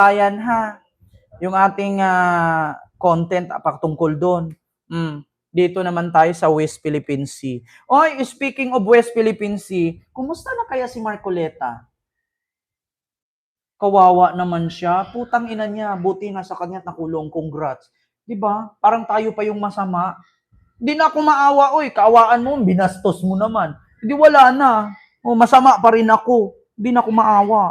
Ayan ha, yung ating content patungkol doon. Dito naman tayo sa West Philippine Sea. Oy, speaking of West Philippine Sea, kumusta na kaya si Marcoleta? Kawawa naman siya. Putang ina niya, buti nga sa kanya nakulong. Congrats. 'Di ba? Parang tayo pa yung masama. Hindi na ako maawa, oy. Kaawaan mo, binastos mo naman. Hindi wala na. Oh, masama pa rin ako. Hindi na ako maawa.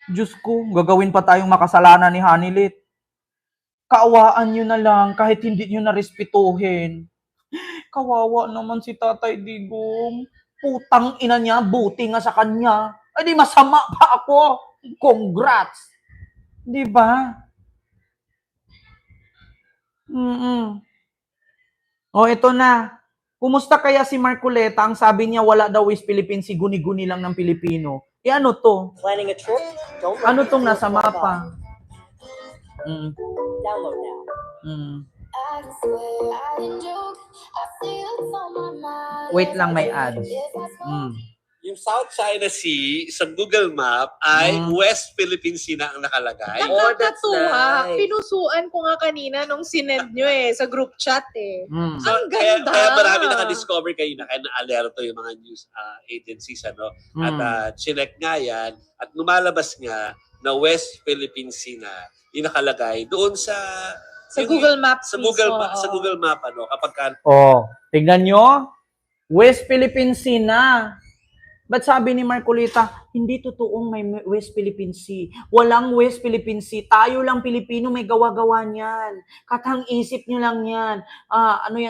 Diyos ko, gagawin pa tayong makasalanan ni Hanilit. Kaawaan nyo na lang kahit hindi nyo narespetuhin. Kawawa naman si Tatay Digong. Putang ina niya, buti nga sa kanya. Ay di masama pa ako. Congrats. Di ba? O ito na. Kumusta kaya si Marcoleta? Ang sabi niya wala daw West Philippine Sea, guni-guni lang ng Pilipino. E ano to? Planning a trip? Ano tong nasa mapa? Download now. Wait lang, may ads. Yung South China Sea sa Google Map ay West Philippine Sea na ang nakalagay. Nakakatuwa. Pinusuan ko nga kanina nung sinend nyo sa group chat So, Ang ganda. Kaya marami nakadiscover kayo na kaya na-alerto yung mga news agencies. At chinek nga yan at lumalabas nga na West Philippine Sea na yung nakalagay doon sa Google Maps sa Google Map kapag Tignan nyo. West Philippine Sea na. Ba't sabi ni Marcoleta, hindi totoong may West Philippine Sea. Walang West Philippine Sea. Tayo lang Pilipino may gawa-gawa niyan. Katang isip nyo lang yan.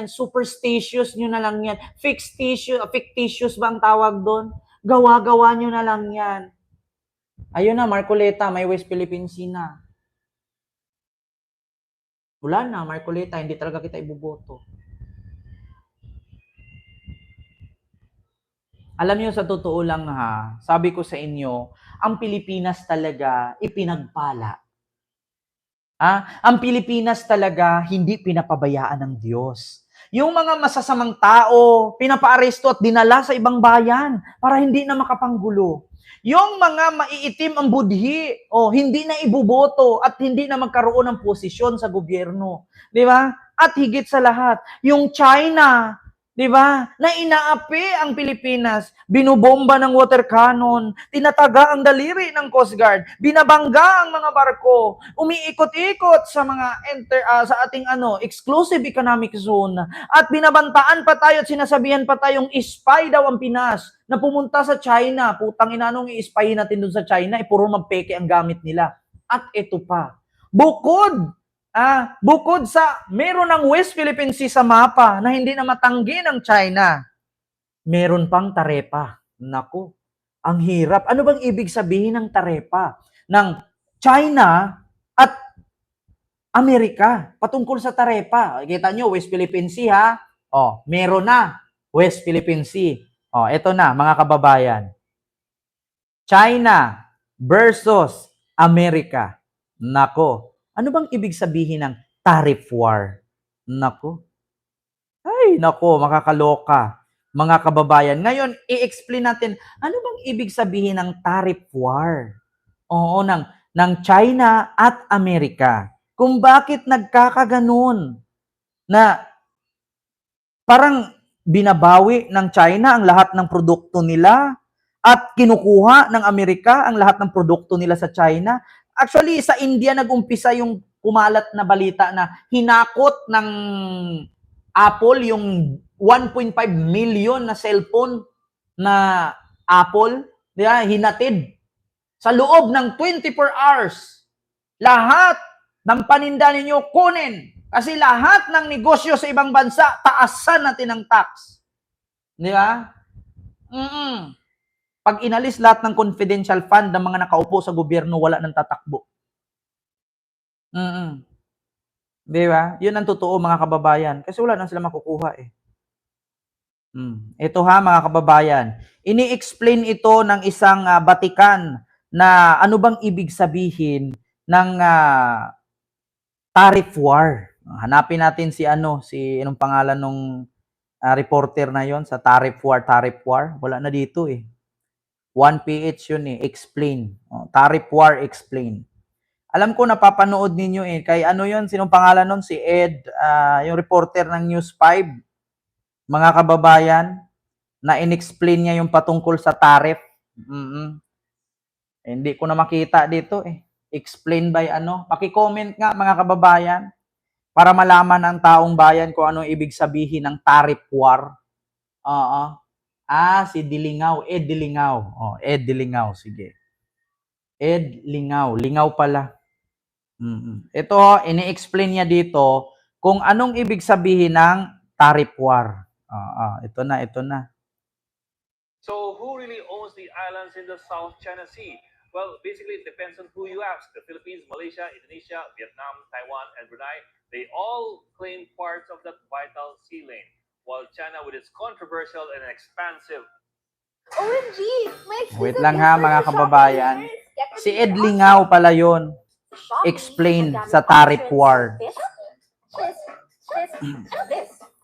Superstitious nyo na lang yan. Fictitious ba ang tawag doon? Gawa-gawa nyo na lang yan. Ayun na, Marcoleta, may West Philippine Sea na. Wala na, Marcoleta, hindi talaga kita iboboto. Alam niyo, sa totoo lang sabi ko sa inyo, ang Pilipinas talaga ipinagpala. Ang Pilipinas talaga hindi pinapabayaan ng Diyos. Yung mga masasamang tao, pinapaaresto at dinala sa ibang bayan para hindi na makapanggulo. Yung mga maiitim ang budhi, hindi na ibuboto at hindi na magkaroon ng posisyon sa gobyerno. Di ba? At higit sa lahat, yung China, di ba? Na inaapi ang Pilipinas, binubomba ng water cannon, tinataga ang daliri ng Coast Guard, binabangga ang mga barko, umiikot-ikot sa mga sa ating exclusive economic zone, at binabantaan pa tayo at sinasabihan pa tayong spy daw ang Pinas na pumunta sa China. Putang ina, nung i-spy natin dun sa China, puro magpeke ang gamit nila. At ito pa, bukod sa meron ng West Philippine Sea sa mapa na hindi na matanggi ng China, meron pang Tarepa. Naku, ang hirap. Ano bang ibig sabihin ng Tarepa? Ng China at Amerika. Patungkol sa Tarepa. Kita nyo, West Philippine Sea meron na West Philippine Sea. Ito na, mga kababayan. China versus Amerika. Nako. Ano bang ibig sabihin ng tariff war? Nako. Ay, nako, makakaloka. Mga kababayan. Ngayon, i-explain natin, ano bang ibig sabihin ng tariff war? Ng China at Amerika. Kung bakit nagkakaganon na parang binabawi ng China ang lahat ng produkto nila at kinukuha ng Amerika ang lahat ng produkto nila sa China. Actually, sa India nag-umpisa yung kumalat na balita na hinakot ng Apple yung 1.5 million na cellphone na Apple, hinatid sa loob ng 24 hours. Lahat ng paninda ninyo kunin. Kasi lahat ng negosyo sa ibang bansa, taasan natin ang tax. Di ba? Pag inalis lahat ng confidential fund ng mga nakaupo sa gobyerno, wala nang tatakbo. Di ba? Yun ang totoo, mga kababayan. Kasi wala nang sila makukuha Ito mga kababayan. Ini-explain ito ng isang batikan na ano bang ibig sabihin ng tariff war. Hanapin natin si anong pangalan nung reporter na yon sa tariff war. Wala na dito 1PH yun eh. Explain. Tariff War Explain. Alam ko napapanood ninyo eh. Kay ano yun? Sinong pangalan nun? Si Ed, yung reporter ng News 5. Mga kababayan, na in-explain niya yung patungkol sa tariff. Hindi ko na makita dito eh. Explain by ano? Paki-comment nga mga kababayan para malaman ng taong bayan kung anong ibig sabihin ng tariff war. Oo. Si Dilingaw. Ed Dilingaw. Ed Dilingaw. Sige. Ed Lingaw. Lingaw pala. Ito, ini-explain niya dito kung anong ibig sabihin ng tariff war. Ito na. So who really owns the islands in the South China Sea? Well, basically it depends on who you ask. The Philippines, Malaysia, Indonesia, Vietnam, Taiwan, and Brunei, they all claim parts of that vital sea lane. While China with its controversial and expansive OMG! May Wait lang ha mga kababayan. Si Ed Lingaw pala yun. Explain sa tariff war.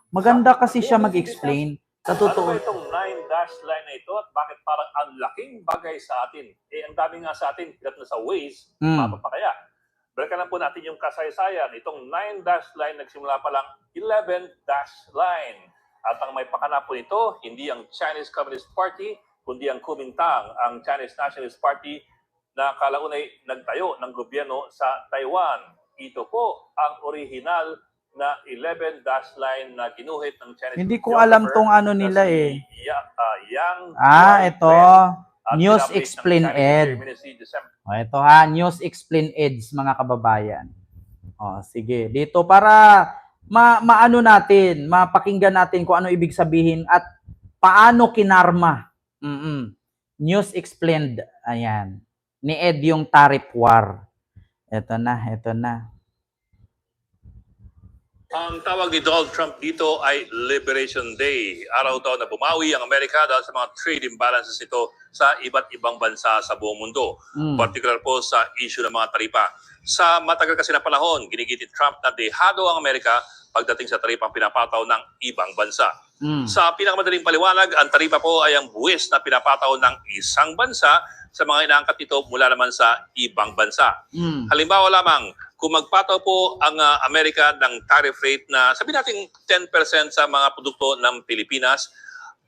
Maganda kasi siya mag-explain. Sa Ano totoo. ba itong 9-dash line na ito at bakit parang ang laking bagay sa atin? Ang dami nga sa atin, pilat na sa Waze, mapa pa kaya? Balikan lang po natin yung kasaysayan. Itong 9-dash line nagsimula pa lang 11-dash line. At ang may pakana po nito, hindi ang Chinese Communist Party, kundi ang Kuomintang, ang Chinese Nationalist Party na kalaunay nagtayo ng gobyerno sa Taiwan. Ito po ang original na 11-dash line na ginuhit ng Chinese. Hindi ko alam tong ano nila eh. Yang Ito. News Explain Ed. Ito ha, News Explain Eds mga kababayan. Sige. Dito para maano natin, mapakinggan natin kung ano ibig sabihin at paano kinarma. News Explained. Ayan. Ni Ed yung tariff war. Ito na. Ang tawag ni Donald Trump dito ay Liberation Day. Araw daw na bumawi ang Amerika dahil sa mga trade imbalances nito sa iba't ibang bansa sa buong mundo. Particular po sa issue ng mga taripa. Sa matagal kasi na panahon, ginigit ni Trump na dehado ang Amerika pagdating sa taripang pinapataw ng ibang bansa. Sa pinakamadaling paliwanag, ang taripa po ay ang buwis na pinapataw ng isang bansa sa mga inaangkat nito mula naman sa ibang bansa. Halimbawa lamang, kung magpataw po ang Amerika ng tariff rate na sabihin natin 10% sa mga produkto ng Pilipinas,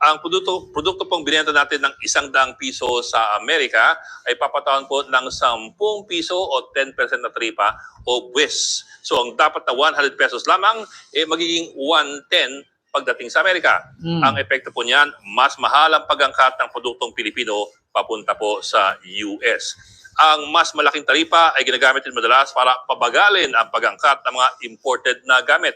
ang produkto pong binenta natin ng 100 piso sa Amerika ay papatawan po ng 10 piso o 10% na taripa o buwis. So ang dapat na 100 pesos lamang, magiging 110 pagdating sa Amerika. Ang epekto po niyan, mas mahal ang pag-angkat ng produktong Pilipino papunta po sa US. Ang mas malaking taripa ay ginagamit din madalas para pabagalin ang pag-angkat ng mga imported na gamit.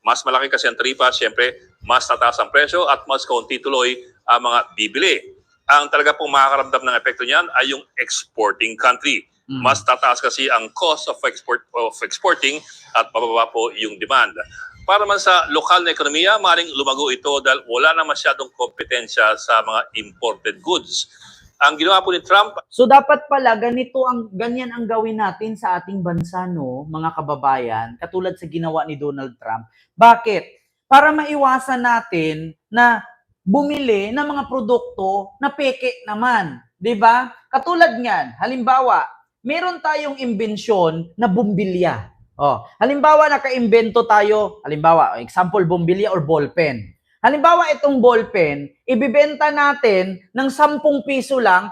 Mas malaki kasi ang taripa, siyempre, mas tataas ang presyo at mas kaunti tuloy ang mga bibili. Ang talaga pong makakaramdam ng epekto niyan ay yung exporting country. Mas tataas kasi ang cost of exporting at bababa po yung demand. Para man sa lokal na ekonomiya, maaaring lumago ito dahil wala na masyadong kompetensya sa mga imported goods. Ang ginawa po ni Trump. So dapat pala ganyan ang gawin natin sa ating bansa, no, mga kababayan, katulad sa ginawa ni Donald Trump. Bakit? Para maiwasan natin na bumili ng mga produkto na peke naman, 'di ba? Katulad niyan, halimbawa, meron tayong imbensyon na bumbilya. Halimbawa nakaimbento tayo, halimbawa, example bumbilya or ballpen. Halimbawa, itong ballpen, ibibenta natin ng 10 piso lang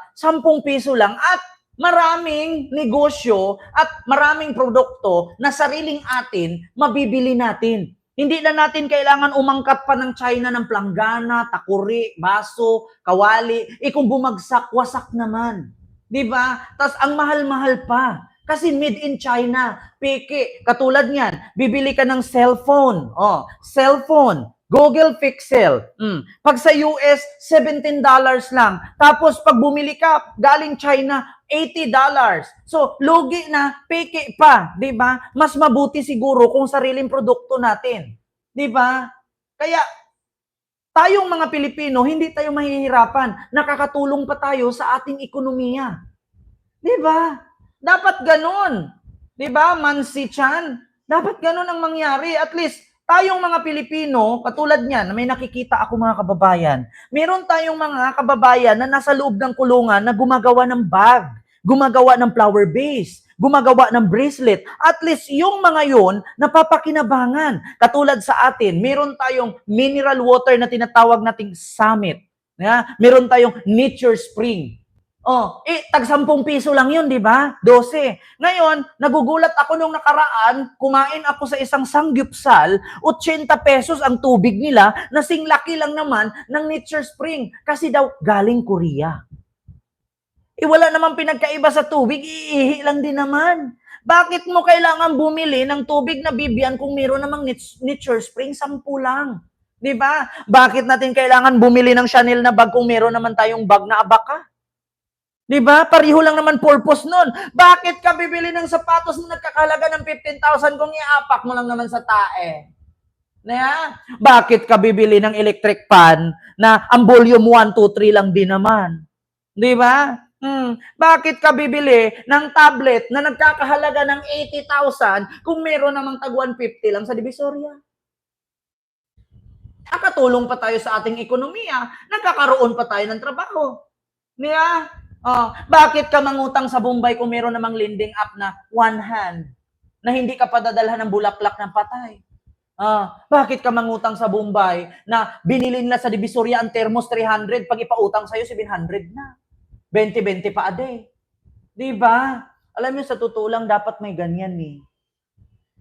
at maraming negosyo at maraming produkto na sariling atin, mabibili natin. Hindi na natin kailangan umangkat pa ng China ng planggana, takuri, baso, kawali. Kung bumagsak, wasak naman. Diba? Tas ang mahal-mahal pa. Kasi made in China, peke. Katulad niyan, bibili ka ng cellphone. Cellphone. Google Pixel. Pag sa US, $17 lang. Tapos pag bumili ka, galing China, $80. So, lugi na, peke pa. Diba? Mas mabuti siguro kung sariling produkto natin. Diba? Kaya, tayong mga Pilipino, hindi tayo mahihirapan. Nakakatulong pa tayo sa ating ekonomiya. Diba? Dapat ganun. Diba? Mansi Chan. Dapat ganun ang mangyari. At least, Tayong mga Pilipino, katulad niyan, na may nakikita ako mga kababayan, meron tayong mga kababayan na nasa loob ng kulungan na gumagawa ng bag, gumagawa ng flower base, gumagawa ng bracelet. At least yung mga yon napapakinabangan. Katulad sa atin, meron tayong mineral water na tinatawag nating Summit. Meron tayong Nature Spring. Tag 10 piso lang yun, di ba? 12. Ngayon, nagugulat ako nung nakaraan, kumain ako sa isang sangyupsal, 80 pesos ang tubig nila, nasing laki lang naman ng Nature Spring. Kasi daw, galing Korea. Wala namang pinagkaiba sa tubig, iihi lang din naman. Bakit mo kailangan bumili ng tubig na Bibian kung meron namang Nature Spring? 10 lang. Di ba? Bakit natin kailangan bumili ng Chanel na bag kung meron naman tayong bag na Abaka? Di ba? Pariho lang naman purpose nun. Bakit ka bibili ng sapatos na nagkakalaga ng 15,000 kung iapak mo lang naman sa tae? Bakit ka bibili ng electric fan na ang volume 1, 2, 3 lang din naman? Di ba? Bakit ka bibili ng tablet na nagkakahalaga ng 80,000 kung meron namang tag 150 lang sa Divisoria? Nakatulong pa tayo sa ating ekonomiya, nagkakaroon pa tayo ng trabaho. Bakit ka mangutang sa Bombay kung meron namang lending app na one hand na hindi ka padadalhan ng bulaklak ng patay? Bakit ka mangutang sa Bombay na binili nila sa Divisoria ang thermos 300 pag ipautang sa'yo 700 na? 20-20 pa a day. Diba? Alam niyo, sa totoo lang, dapat may ganyan eh.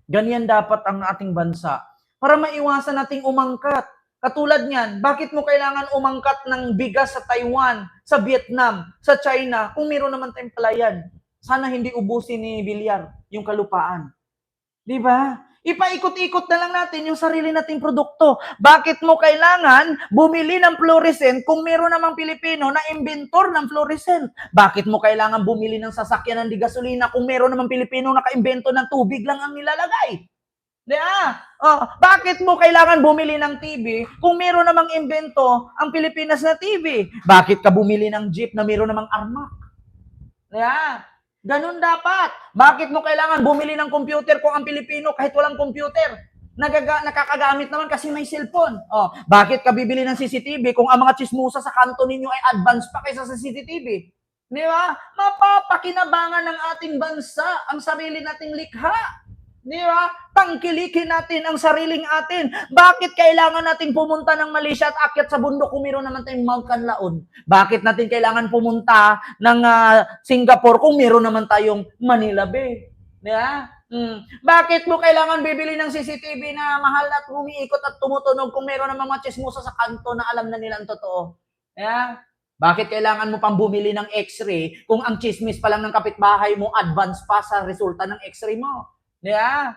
Ganyan dapat ang ating bansa. Para maiwasan nating umangkat. Katulad niyan, bakit mo kailangan umangkat ng bigas sa Taiwan, sa Vietnam, sa China, kung meron naman tayong palayan? Sana hindi ubusin ni Villar yung kalupaan. Di ba? Ipaikot-ikot na lang natin yung sarili nating produkto. Bakit mo kailangan bumili ng fluorescent kung meron namang Pilipino na inventor ng fluorescent? Bakit mo kailangan bumili ng sasakyan ng di gasolina kung meron namang Pilipino na ka-invento ng tubig lang ang nilalagay? Bakit mo kailangan bumili ng TV kung meron namang invento ang Pilipinas na TV? Bakit ka bumili ng jeep na meron namang armak? Ganun dapat. Bakit mo kailangan bumili ng computer kung ang Pilipino kahit walang computer nakakagamit naman kasi may cellphone? Bakit ka bibili ng CCTV kung ang mga chismosa sa kanto ninyo ay advanced pa kaysa sa CCTV? Di ba? Mapapakinabangan ng ating bansa ang sarili nating likha. Di ba? Tangkilikin natin ang sariling atin. Bakit kailangan natin pumunta ng Malaysia at akyat sa bundok kung meron naman tayong Mount Kanlaon? Bakit natin kailangan pumunta ng Singapore kung meron naman tayong Manila Bay? Di ba? Bakit mo kailangan bibili ng CCTV na mahal at umiikot at tumutunog kung meron naman mga chismosa sa kanto na alam na nila ang totoo? Bakit kailangan mo pang bumili ng x-ray kung ang chismis pa lang ng kapitbahay mo advance pa sa resulta ng x-ray mo? Di ba?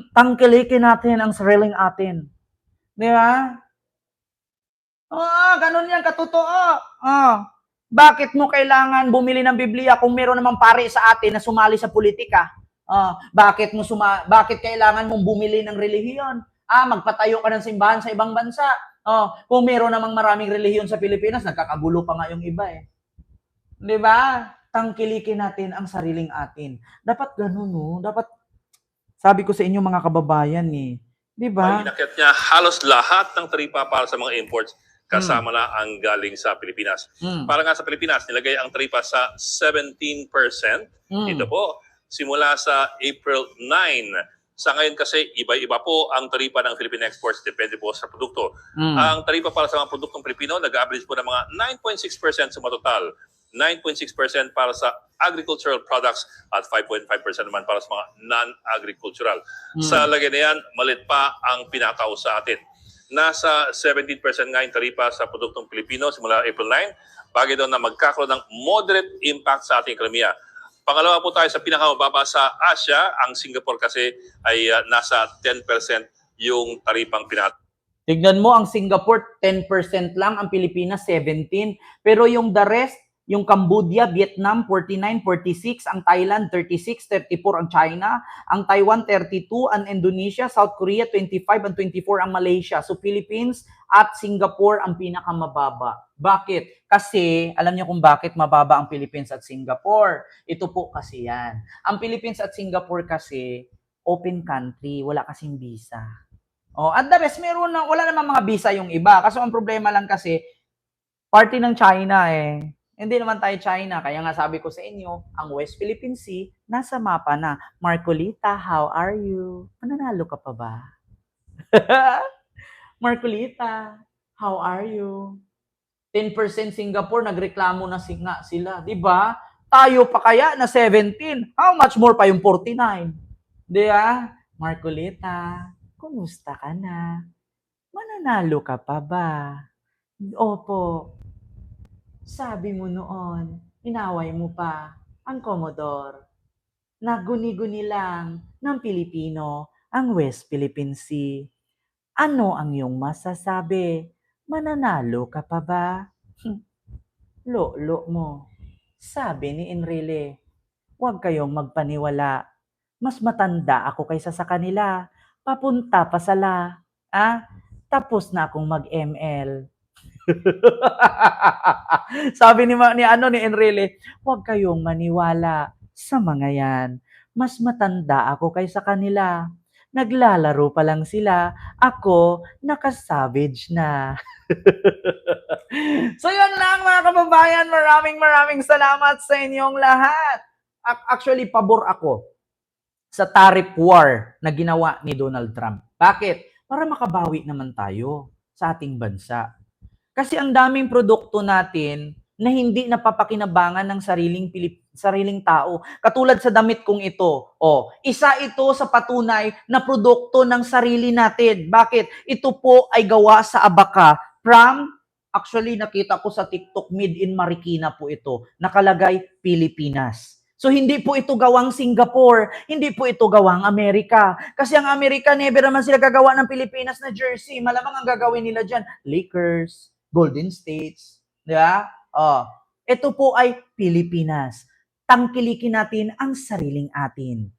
Tangkilikin natin ang sariling atin. Di ba? Ganun yan, katotoo. Bakit mo kailangan bumili ng Biblia kung meron namang pare sa atin na sumali sa politika? Bakit kailangan mong bumili ng relihiyon? Magpatayo ka ng simbahan sa ibang bansa. Kung meron namang maraming relihiyon sa Pilipinas, nagkakagulo pa nga yung iba eh. Di ba? Tangkilikin natin ang sariling atin. Dapat ganun, no? Dapat, sabi ko sa inyo mga kababayan eh. Di ba? Inakyat niya halos lahat ng taripa para sa mga imports kasama na ang galing sa Pilipinas. Para nga sa Pilipinas, nilagay ang taripa sa 17%. Ito po, simula sa April 9. Sa ngayon kasi, iba-iba po ang taripa ng Philippine exports, depende po sa produkto. Ang taripa para sa mga produktong Pilipino, nag-average po ng mga 9.6% sa total. 9.6% para sa agricultural products at 5.5% naman para sa mga non-agricultural. Sa lagay na yan, malit pa ang pinataw sa atin. Nasa 17% nga yung taripa sa produktong Pilipino simula April 9, bagay daw na magkakaroon ng moderate impact sa ating ekonomiya. Pangalawa po tayo sa pinakamababa sa Asia, ang Singapore kasi ay nasa 10% yung taripang pinataw. Tignan mo, ang Singapore 10% lang, ang Pilipinas 17%, pero yung the rest, yung Cambodia, Vietnam, 49, 46, ang Thailand, 36, 34 ang China, ang Taiwan, 32, ang Indonesia, South Korea, 25, and 24 ang Malaysia. So, Philippines at Singapore ang pinakamababa. Bakit? Kasi, alam niyo kung bakit mababa ang Philippines at Singapore. Ito po kasi yan. Ang Philippines at Singapore kasi, open country, wala kasing visa. Oh, at the rest, wala namang mga visa yung iba. Kaso ang problema lang kasi, party ng China eh. Hindi naman tayo China. Kaya nga sabi ko sa inyo, ang West Philippine Sea, nasa mapa na. Marcolita, how are you? Mananalo ka pa ba? Marcolita, how are you? 10% Singapore, nagreklamo na nga sila. Di ba? Tayo pa kaya na 17. How much more pa yung 49? Di ba? Marcolita, kumusta ka na? Mananalo ka pa ba? Opo. Sabi mo noon, inaway mo pa ang Commodore. Naguni-guni lang ng Pilipino ang West Philippine Sea. Ano ang iyong masasabi? Mananalo ka pa ba? Lolo mo. Sabi ni Enrile, huwag kayong magpaniwala. Mas matanda ako kaysa sa kanila. Papunta pa sala. Tapos na akong mag-ML. Sabi ni Enrile, huwag kayong maniwala sa mga yan. Mas matanda ako kaysa kanila. Naglalaro pa lang sila. Ako, naka-savage na. So yun lang mga kababayan. Maraming salamat sa inyong lahat. Actually, pabor ako sa tariff war na ginawa ni Donald Trump. Bakit? Para makabawi naman tayo sa ating bansa. Kasi ang daming produkto natin na hindi napapakinabangan ng sariling tao. Katulad sa damit kong ito. Isa ito sa patunay na produkto ng sarili natin. Bakit? Ito po ay gawa sa Abaca actually nakita ko sa TikTok, made in Marikina po ito. Nakalagay Pilipinas. So hindi po ito gawang Singapore, hindi po ito gawang Amerika. Kasi ang Amerika, never naman sila gagawa ng Pilipinas na jersey. Malamang ang gagawin nila dyan, Lakers, Golden States, di ba? Ito po ay Pilipinas. Tangkilikin natin ang sariling atin.